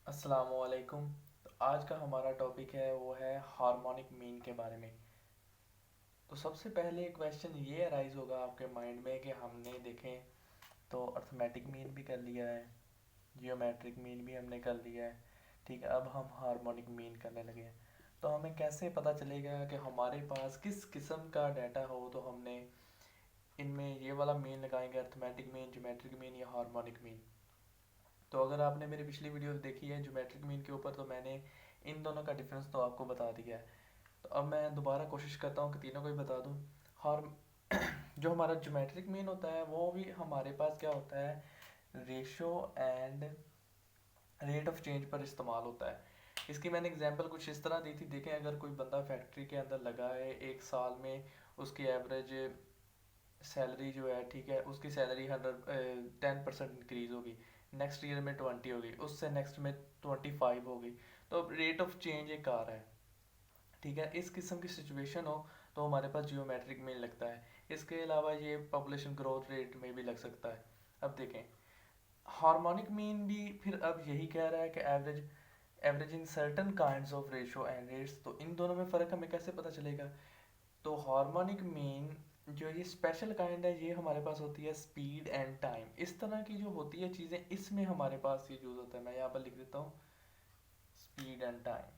अस्सलामुअलैकुम। तो आज का हमारा टॉपिक है वो है हार्मोनिक मीन के बारे में। तो सबसे पहले क्वेश्चन ये अराइज होगा आपके माइंड में कि हमने देखें तो अर्थमेटिक मीन भी कर लिया है, जियोमेट्रिक मीन भी हमने कर लिया है। ठीक है, अब हम हार्मोनिक मीन करने लगे हैं। तो हमें कैसे पता चलेगा कि हमारे पास किस किस्म का डाटा हो? तो हमने इनमें ये वाला मीन लगाएंगे, अर्थमेटिक मीन, ज्योमेट्रिक मीन या हार्मोनिक मीन। तो अगर आपने मेरी पिछली वीडियो देखी है ज्योमेट्रिक मीन के ऊपर, तो मैंने इन दोनों का डिफरेंस तो आपको बता दिया है। तो अब मैं दोबारा कोशिश करता हूँ कि तीनों को ही बता दूँ। हॉर्म जो हमारा ज्योमेट्रिक मीन होता है वो भी हमारे पास क्या होता है, ratio and rate of change पर इस्तेमाल होता है। इसकी मैंने एग्जांपल कुछ इस तरह दी थी। देखें, अगर कोई बंदा फैक्ट्री के अंदर लगा है, एक साल में उसकी एवरेज सैलरी जो है, ठीक है, उसकी सैलरी 10% इंक्रीज होगी, नेक्स्ट ईयर में 20 होगी, उससे नेक्स्ट में 25 होगी। तो अब रेट ऑफ चेंज एक आ रहा है। ठीक है, इस किस्म की सिचुएशन हो तो हमारे पास जियोमेट्रिक मीन लगता है। इसके अलावा ये पॉपुलेशन ग्रोथ रेट में भी लग सकता है। अब देखें, हार्मोनिक मीन भी फिर अब यही कह रहा है कि averaging certain kinds of ratio and rates. तो इन दोनों में फ़र्क हमें कैसे पता चलेगा? तो हार्मोनिक मीन जो ये स्पेशल काइंड है, ये हमारे पास होती है स्पीड एंड टाइम। इस तरह की जो होती है चीज़ें, इसमें हमारे पास ये यूज़ होता है। मैं यहाँ पर लिख देता हूँ speed and time.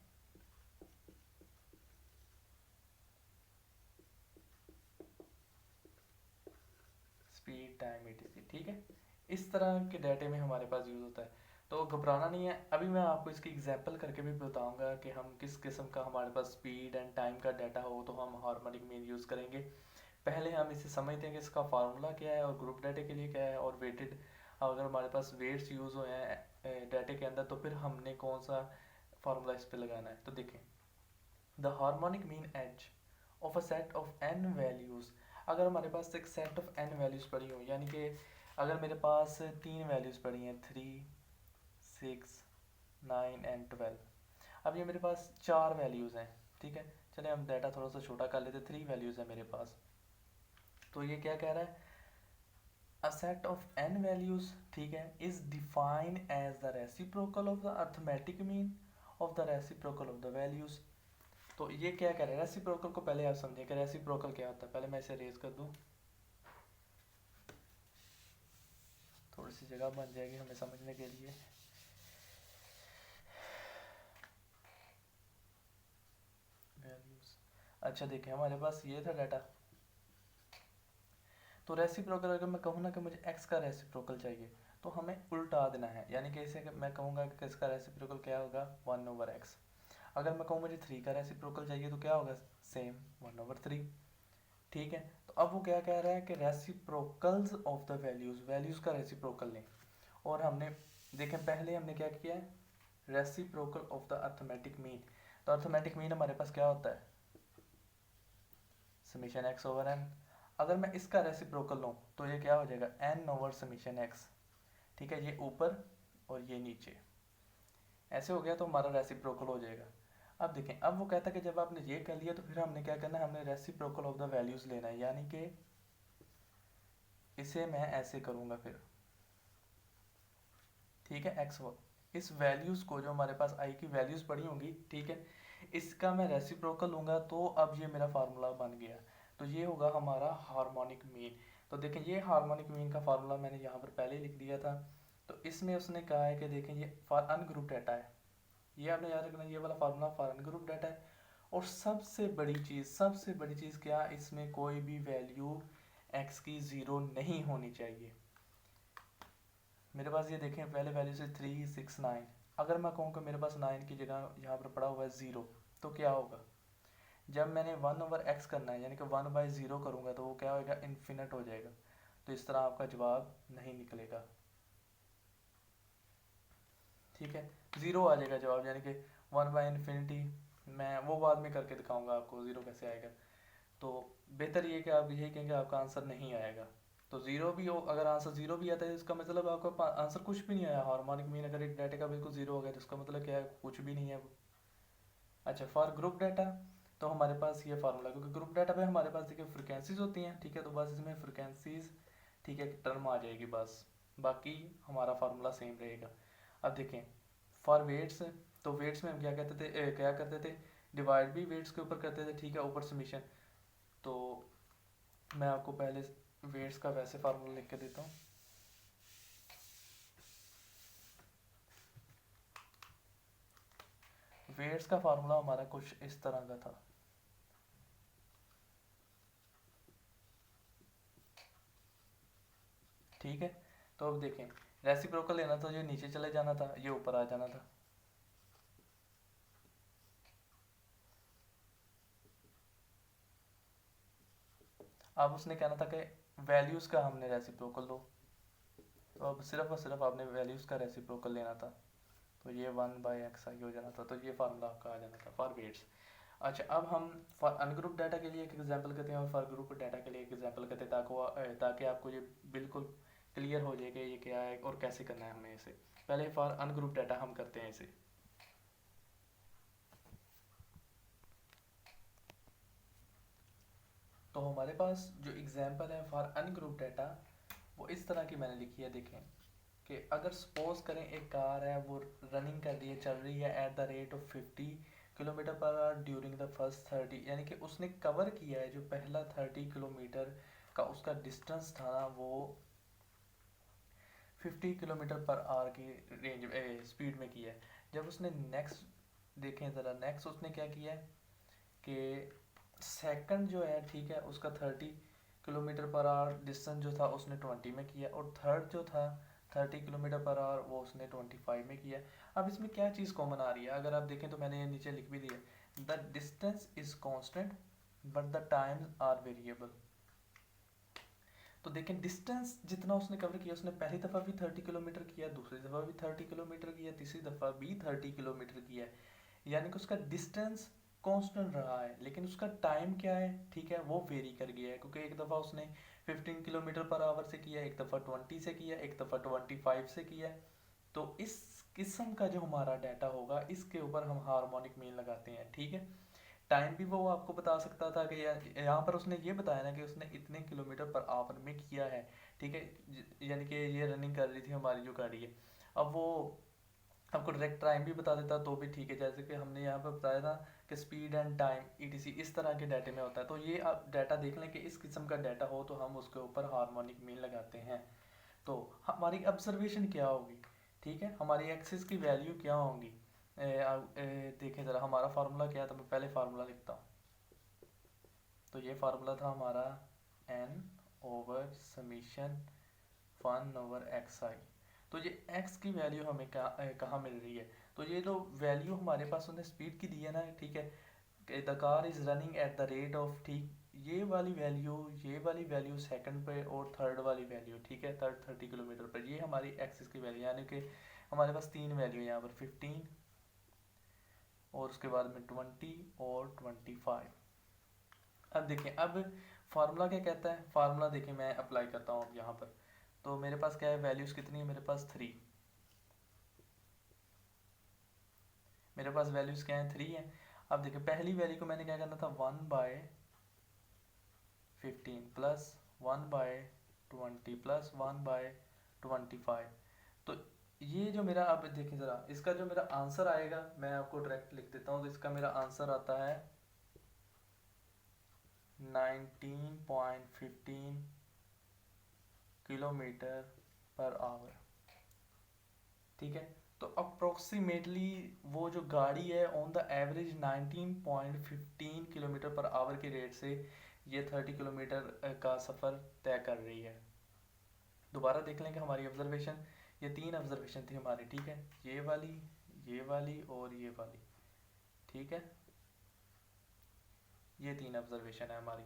Speed time etc, ठीक है, इस तरह के डाटे में हमारे पास यूज़ होता है। तो घबराना नहीं है, अभी मैं आपको इसकी एग्जांपल करके भी बताऊंगा कि हम किस किस्म का हमारे पास स्पीड एंड टाइम का डाटा हो तो हम हार्मोनिक मीन यूज़ करेंगे। पहले हम इसे समझते हैं कि इसका फार्मूला क्या है और ग्रुप डाटे के लिए क्या है और वेटेड। अगर हमारे पास वेट्स यूज़ हुए हैं डाटे के अंदर, तो फिर हमने कौन सा फार्मूला इस पे लगाना है। तो देखें, the harmonic mean as of a set of n values. अगर हमारे पास एक सेट ऑफ एन वैल्यूज़ पड़ी हो, यानी कि अगर मेरे पास तीन वैल्यूज़ पड़ी हैं, 3, 6, 9 एंड 12। अब ये मेरे पास चार वैल्यूज़ हैं। ठीक है, चले हम डाटा थोड़ा सा छोटा कर लेते, 3 वैल्यूज़ है मेरे पास। तो ये क्या कह रहा है, a set of n values, ठीक है, is defined as the reciprocal of the arithmetic mean of the reciprocal of the values। तो ये क्या कह रहा है, रेसिप्रोकल को पहले आप समझें कि रेसिप्रोकल क्या होता है। पहले मैं इसे रेज कर दूं, थोड़ी सी जगह बन जाएगी हमें समझने के लिए। वैल्यूज, अच्छा देखें, हमारे पास ये था डाटा। तो रेसिप्रोकल, अगर मैं कहूँ ना कि मुझे x का रेसिप्रोकल चाहिए, तो हमें उल्टा देना है। यानी कि इसे मैं कहूँगा कि इसका रेसिप्रोकल क्या होगा, 1/x। अगर मैं कहूँ मुझे 3 का रेसिप्रोकल चाहिए तो क्या होगा, सेम 1/3। ठीक है, तो अब वो क्या कह रहा है कि reciprocals of the values, values का रेसिप्रोकल लें। और हमने देखें, पहले हमने क्या किया है, reciprocal of the arithmetic mean. तो अर्थमेटिक मीन हमारे पास क्या होता है, समीशन एक्स ओवर एन। अगर मैं इसका रेसिप्रोकल लूँ तो ये क्या हो जाएगा, एन ओवर समीशन एक्स। ठीक है, ये ऊपर और ये नीचे, ऐसे हो गया तो हमारा रेसिप्रोकल हो जाएगा। अब देखें, अब वो कहता है कि जब आपने ये कर लिया तो फिर हमने क्या करना है, हमने रेसिप्रोकल ऑफ द वैल्यूज लेना है। यानी कि इसे मैं ऐसे करूँगा फिर, ठीक है, एक्स, इस वैल्यूज़ को जो हमारे पास आई की वैल्यूज़ पड़ी होंगी, ठीक है, इसका मैं रेसिप्रोकल लूँगा तो अब ये मेरा फार्मूला बन गया। तो ये होगा हमारा हार्मोनिक मीन। तो देखें, ये हार्मोनिक मीन का फार्मूला मैंने यहाँ पर पहले ही लिख दिया था। तो इसमें उसने कहा है कि देखें, ये फॉर अनग्रुप डाटा है। ये आपने याद रखना, ये वाला फार्मूला फॉर अनग्रुप डाटा है। और सबसे बड़ी चीज़ क्या, इसमें कोई भी वैल्यू एक्स की ज़ीरो नहीं होनी चाहिए। मेरे पास ये देखें, पहले वैल्यू से 3, 6, 9। अगर मैं कहूँ कि मेरे पास 9 की जगह यहाँ पर पड़ा हुआ है 0, तो क्या होगा, जब मैंने 1/x करना है, यानी कि 1/0 करूँगा, तो वो क्या होगा, इन्फिनिट हो जाएगा। तो इस तरह आपका जवाब नहीं निकलेगा। ठीक है, 0 आ जाएगा जवाब, यानी कि 1/infinity। मैं वो बाद में करके दिखाऊंगा आपको 0 कैसे आएगा। तो बेहतर ये कि आप यही कहेंगे आपका आंसर नहीं आएगा। तो जीरो भी हो, अगर आंसर जीरो भी आता है, इसका मतलब आपका आंसर कुछ भी नहीं आया। हार्मोनिक मीन अगर एक डाटा का बिल्कुल जीरो हो गया तो इसका मतलब क्या है, कुछ भी नहीं है वो। अच्छा, फॉर ग्रुप डाटा तो हमारे पास ये फार्मूला, क्योंकि ग्रुप डाटा पे हमारे पास देखिए फ्रिक्वेंसीज होती हैं। ठीक है, तो बस इसमें फ्रिक्वेंसीज, ठीक है, टर्म आ जाएगी बस, बाकी हमारा फार्मूला सेम रहेगा। अब देखें, फॉर वेट्स, तो वेट्स में हम क्या कहते थे, क्या करते थे, डिवाइड भी वेट्स के ऊपर करते थे, ठीक है, ऊपर समीशन। तो मैं आपको पहले वेट्स का वैसे फार्मूला लिख के देता हूँ। वेट्स का फार्मूला हमारा कुछ इस तरह का था। ठीक है, तो अब देखें, रेसिप्रोकल लेना था, ये नीचे चले जाना था, ये ऊपर आ जाना था। अब उसने कहना था कि वैल्यूज का हमने रेसिप्रोकल लो, तो अब सिर्फ और सिर्फ आपने वैल्यूज का रेसिप्रोकल लेना था, तो ये 1/xi हो जाना था। तो ये फार्मूला आपका आ जाना था फॉर वेट्स। अच्छा, अब हम फॉर अनग्रुप डाटा के लिए एक एग्जांपल करते हैं और फॉर ग्रुप डाटा के लिए एक एग्जांपल करते हैं, ताकि आपको ये बिल्कुल क्लियर हो जाए कि ये क्या है और कैसे करना है हमें इसे। पहले फॉर अनग्रुप डाटा हम करते हैं इसे। तो हमारे पास जो एग्जांपल है फॉर अनग्रुप डाटा, वो इस तरह की मैंने लिखी है। देखें कि अगर सपोज करें एक कार है, वो रनिंग कर रही है, चल रही है at the rate of 50 kilometre per hour during the first 30, यानी कि उसने कवर किया है जो पहला 30 किलोमीटर का उसका डिस्टेंस था ना, वो 50 किलोमीटर पर आवर की रेंज स्पीड में किया है। जब उसने नेक्स्ट, देखें ज़रा, नेक्स्ट उसने क्या किया है कि सेकंड जो है, ठीक है, उसका 30 किलोमीटर पर आवर डिस्टेंस जो था उसने 20 में किया, और थर्ड जो था 30 किलोमीटर पर आवर वो उसने 25 में किया। अब इसमें क्या चीज़ कॉमन आ रही है, अगर आप देखें तो मैंने ये नीचे लिख भी दिया, the distance is constant but the times are variable. तो देखें, डिस्टेंस जितना उसने कवर किया, उसने पहली दफ़ा भी 30 किलोमीटर किया, दूसरी दफ़ा भी 30 किलोमीटर किया, तीसरी दफ़ा भी 30 किलोमीटर किया है, यानी कि उसका डिस्टेंस कांस्टेंट रहा है, लेकिन उसका टाइम क्या है, ठीक है, वो वेरी कर गया है, क्योंकि एक दफ़ा उसने 15 किलोमीटर पर आवर से किया, एक दफ़ा 20 से किया, एक दफ़ा 25 से किया। तो इस किस्म का जो हमारा डाटा होगा, इसके ऊपर हम हार्मोनिक मीन लगाते हैं, ठीक है। टाइम भी वो आपको बता सकता था कि यहाँ पर उसने ये बताया ना कि उसने इतने किलोमीटर पर आवर में किया है, ठीक है, यानी कि ये रनिंग कर रही थी हमारी जो गाड़ी है। अब वो आपको डायरेक्ट टाइम भी बता देता तो भी ठीक है, जैसे कि हमने यहाँ पर बताया था कि स्पीड एंड टाइम ईटीसी इस तरह के डाटे में होता है। तो ये आप डाटा देख लें कि इस किस्म का डाटा हो तो हम उसके ऊपर हार्मोनिक मीन लगाते हैं। तो हमारी ऑब्जर्वेशन क्या होगी, ठीक है, हमारी एक्सिस की वैल्यू क्या होंगी। देखें ज़रा, हमारा फार्मूला क्या था, मैं पहले फार्मूला लिखता हूँ। तो ये फार्मूला था हमारा एन ओवर समीशन 1/xi। तो ये x की वैल्यू हमें कहाँ मिल रही है, तो ये जो वैल्यू हमारे पास उन्हें स्पीड की दी है ना, ठीक है, the car is running at the rate of, ठीक, ये वाली वैल्यू सेकंड पे, और थर्ड वाली वैल्यू, ठीक है, थर्ड 30 किलोमीटर पर, ये हमारी एक्सिस की वैल्यू, यानी कि हमारे पास तीन वैल्यू यहाँ पर 15 और उसके बाद में 20 और 25। अब देखें, अब फार्मूला क्या कहता है, फार्मूला देखें मैं अप्लाई करता हूँ अब यहाँ पर। तो मेरे पास क्या है, वैल्यूज़ कितनी है, मेरे पास 3, मेरे पास वैल्यूज़ क्या है, 3 है। अब देखिए, पहली वैल्यू को मैंने क्या करना था, 1/15 प्लस 1/20 प्लस 1/25। तो ये जो मेरा, अब देखिए ज़रा, इसका जो मेरा आंसर आएगा, मैं आपको डायरेक्ट लिख देता हूँ। तो इसका मेरा आंसर आता है 19.15 किलोमीटर पर आवर, ठीक है। तो अप्रोक्सीमेटली वो जो गाड़ी है on the average 19.15 kilometre per hour के रेट से ये 30 किलोमीटर का सफ़र तय कर रही है। दोबारा देख लें कि हमारी ऑब्जर्वेशन, ये तीन ऑब्जर्वेशन थी हमारी, ठीक है, ये वाली और ये वाली, ठीक है, ये तीन ऑब्जर्वेशन है हमारी।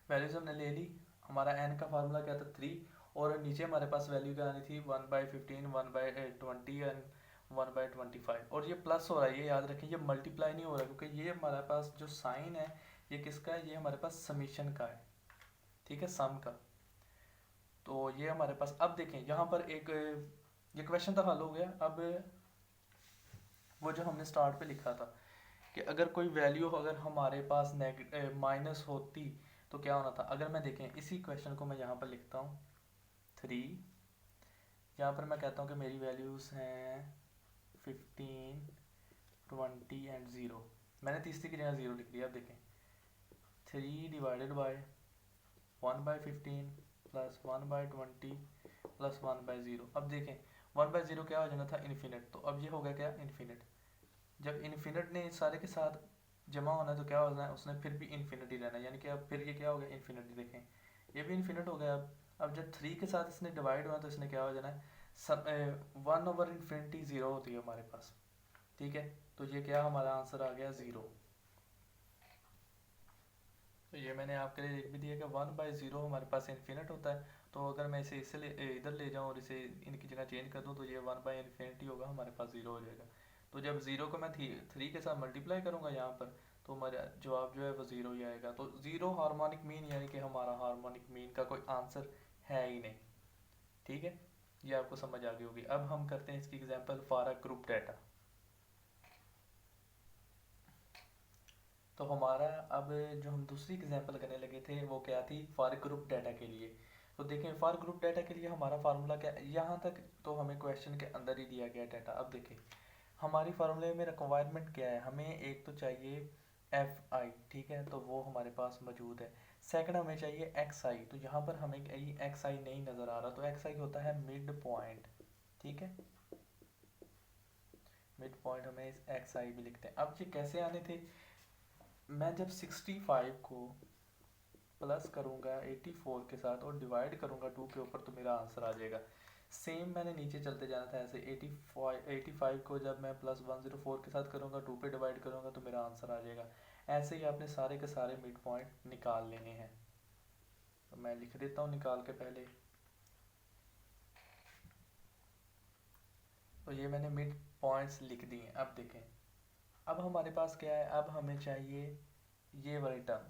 वैल्यूज हमने ले ली। हमारा एन का फार्मूला क्या था, 3, और नीचे हमारे पास वैल्यू क्या आनी थी, 1/15, 1/20 एंड 1/25। और ये प्लस हो रहा है, ये याद रखें, ये मल्टीप्लाई नहीं हो रहा, क्योंकि ये हमारे पास जो साइन है ये किसका है, ये हमारे पास समीशन का है, ठीक है, सम का। तो ये हमारे पास, अब देखें यहाँ पर एक, ये क्वेश्चन तो हल हो गया। अब वो जो हमने स्टार्ट पे लिखा था कि अगर कोई वैल्यू अगर हमारे पास माइनस होती तो क्या होना था। अगर मैं देखें इसी क्वेश्चन को मैं यहाँ पर लिखता हूँ 3, यहाँ पर मैं कहता हूँ कि मेरी वैल्यूज़ हैं 15, 20 एंड 0। मैंने तीसरी की जगह 0 लिख दिया। अब देखें 3 डिवाइडेड बाय 1/15 प्लस 1/20 प्लस 1/0। अब देखें 1/0 क्या हो जाना था, इन्फिनिट। तो अब ये हो गया क्या, इन्फिनिट। जब इन्फिनिट ने सारे के साथ जमा होना है तो क्या होना है, उसने फिर भी इन्फिनिटी रहना है, यानी कि अब फिर ये क्या हो गया, इन्फिनिटी। देखें ये भी इन्फिनिट हो गया। अब जब 3 के साथ इसने डिवाइड हुआ तो इसने क्या हो जाना है, सब 1/इन्फिनिटी 0 होती है हमारे पास। ठीक है, तो ये क्या हमारा आंसर आ गया 0। तो ये मैंने आपके लिए लिख भी दिया कि 1/0 हमारे पास इन्फिनिट होता है। तो अगर मैं इसे इससे इधर ले जाऊँ और इसे इनकी जगह चेंज कर दूँ तो ये 1/इन्फिनिटी होगा, हमारे पास 0 हो जाएगा। तो जब 0 को मैं 3 के साथ मल्टीप्लाई करूँगा यहाँ पर, तो हमारा जवाब जो है वो 0 ही आएगा। तो 0 हार्मोनिक मीन, यानी कि हमारा हार्मोनिक मीन का कोई आंसर है ही नहीं। ठीक है, ये आपको समझ आ गई होगी। अब हम करते हैं इसकी example for a group data. तो हमारा अब जो हम दूसरी एग्जांपल करने लगे थे वो क्या थी, फॉर ग्रुप डाटा के लिए। तो देखें फॉर ग्रुप डाटा के लिए हमारा फार्मूला क्या है, यहाँ तक तो हमें क्वेश्चन के अंदर ही दिया गया डाटा। अब देखें हमारी फार्मूले में रिक्वायरमेंट क्या है, हमें एक तो चाहिए एफ आई, ठीक है, तो वो हमारे पास मौजूद है। सेकंड हमें चाहिए एक्स आई, तो यहाँ पर हमें एक्स आई नहीं नज़र आ रहा, तो एक्स आई होता है मिड पॉइंट। ठीक है, मिड पॉइंट हमें इस एक्स आई भी लिखते हैं। अब ये कैसे आने थे, मैं जब 65 को प्लस करूँगा 84 के साथ और डिवाइड करूँगा 2 के ऊपर तो मेरा आंसर आ जाएगा। सेम मैंने नीचे चलते जाना था ऐसे, 85 को जब मैं प्लस 104 के साथ करूँगा 2 पे डिवाइड करूँगा तो मेरा आंसर आ जाएगा। ऐसे ही आपने सारे के सारे मिड पॉइंट निकाल लेने हैं। तो मैं लिख देता हूँ निकाल के पहले। तो ये मैंने मिड पॉइंट्स लिख दिए। अब देखें अब हमारे पास क्या है, अब हमें चाहिए ये वाली टर्म।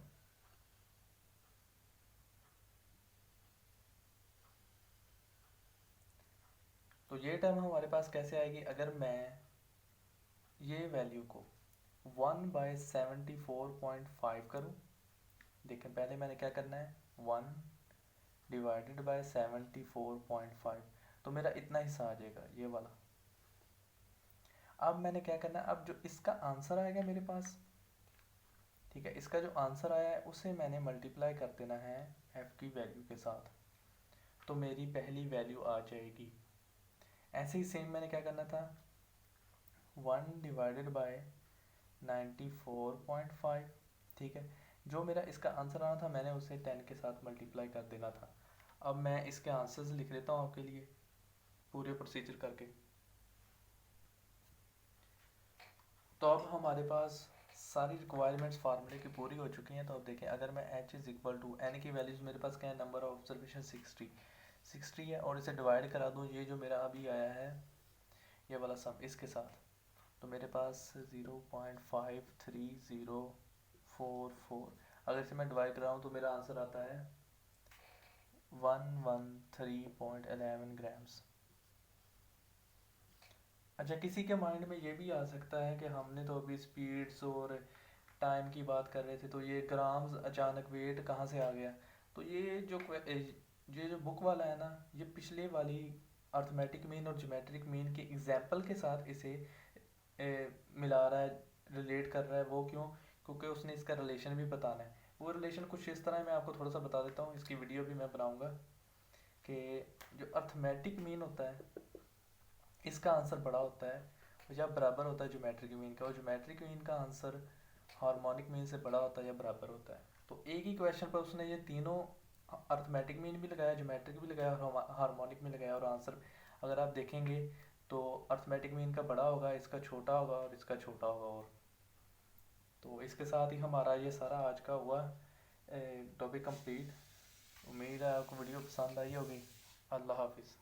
तो ये टर्म हमारे पास कैसे आएगी, अगर मैं ये वैल्यू को 1/74.5 करूँ। देखें पहले मैंने क्या करना है, 1/74.5, तो मेरा इतना हिस्सा आ जाएगा ये वाला। अब मैंने क्या करना है, अब जो इसका आंसर आएगा मेरे पास, ठीक है, इसका जो आंसर आया है उसे मैंने मल्टीप्लाई कर देना है एफ की वैल्यू के साथ, तो मेरी पहली वैल्यू आ जाएगी। ऐसे ही सेम मैंने क्या करना था, 1/94.5, ठीक है, जो मेरा इसका आंसर आना था मैंने उसे 10 के साथ मल्टीप्लाई कर देना था। अब मैं इसके आंसर्स लिख लेता हूँ आपके लिए पूरे प्रोसीजर करके। तो अब हमारे पास सारी रिक्वायरमेंट्स फार्मूले की पूरी हो चुकी हैं। तो अब देखें अगर मैं h is equal to n की वैल्यूज़ मेरे पास क्या है, नंबर ऑफ ऑब्जर्वेशन 60 है, और इसे डिवाइड करा दूँ ये जो मेरा अभी आया है ये वाला सम इसके साथ, तो मेरे पास 0.5304, अगर इसे मैं डिवाइड कराऊँ तो मेरा आंसर आता है 113.11 ग्राम्स। अच्छा, किसी के माइंड में ये भी आ सकता है कि हमने तो अभी स्पीड्स और टाइम की बात कर रहे थे, तो ये ग्राम्स अचानक वेट कहाँ से आ गया। तो ये जो बुक वाला है ना, ये पिछले वाली अर्थमेटिक मीन और ज्योमेट्रिक मीन के एग्जाम्पल के साथ इसे मिला रहा है, रिलेट कर रहा है। वो क्यों, क्योंकि उसने इसका रिलेशन भी बताना है। वो रिलेशन कुछ इस तरह है, मैं आपको थोड़ा सा बता देता हूँ, इसकी वीडियो भी मैं बनाऊँगा। कि जो अर्थमेटिक मीन होता है इसका आंसर बड़ा होता है या बराबर होता है ज्योमेट्रिक मीन का, और ज्योमेट्रिक मीन का आंसर हार्मोनिक मीन से बड़ा होता है या बराबर होता है। तो एक ही क्वेश्चन पर उसने ये तीनों अर्थमेटिक मीन भी लगाया, ज्योमेट्रिक भी लगाया और हार्मोनिक में लगाया, और आंसर अगर आप देखेंगे तो अर्थमेटिक मीन का बड़ा होगा, इसका छोटा होगा और इसका छोटा होगा। और तो इसके साथ ही हमारा ये सारा आज का हुआ टॉपिक कंप्लीट। उम्मीद है आपको वीडियो पसंद आई होगी। अल्लाह हाफिज़।